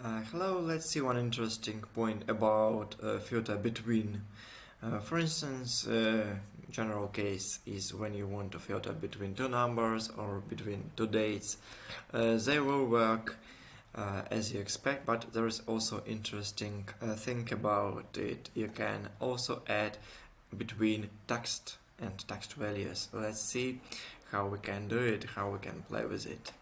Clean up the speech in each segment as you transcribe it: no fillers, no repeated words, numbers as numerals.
Hello, let's see one interesting point about filter between. For instance, general case is when you want to filter between two numbers or between two dates. They will work as you expect, but there is also interesting thing about it. You can also add between text and text values. Let's see how we can do it, how we can play with it.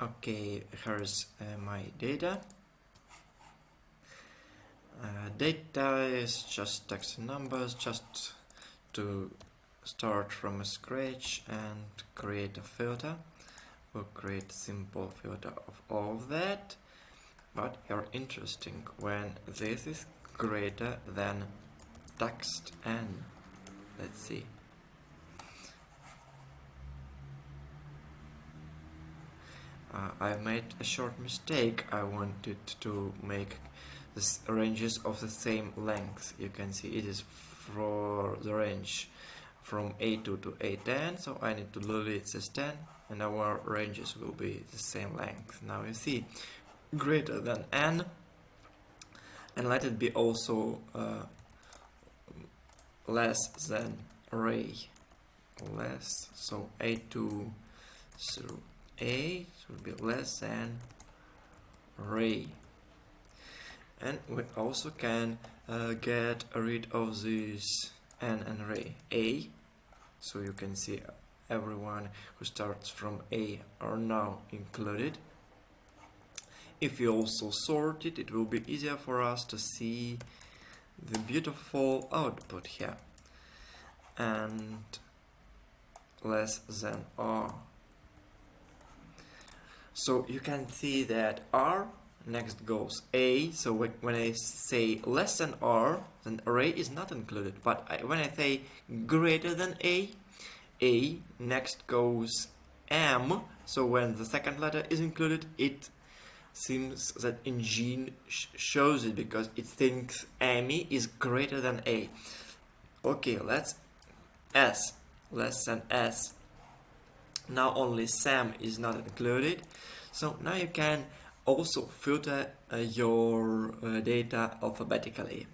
Okay, here's my data. Data is just text and numbers, just to start from scratch and create a filter. We'll create a simple filter of all of that, but here interesting when this is greater than text n. Let's see. I've made a short mistake. I wanted to make the ranges of the same length. You can see it is for the range from A2 to A10, so I need to delete this 10 and our ranges will be the same length. Now you see greater than n, and let it be also less than array. Less, so A2 through A should be less than array. And we also can get rid of this n and array A, so you can see everyone who starts from A are now included. If you also sort it, it will be easier for us to see the beautiful output here. And less than R. So you can see that R, next goes A, so when I say less than R, then array is not included, but when I say greater than A, next goes M, so when the second letter is included, it seems that engine shows it because it thinks AMI is greater than A. Okay, let's S, less than S. Now only Sam is not included, so now you can also filter your data alphabetically.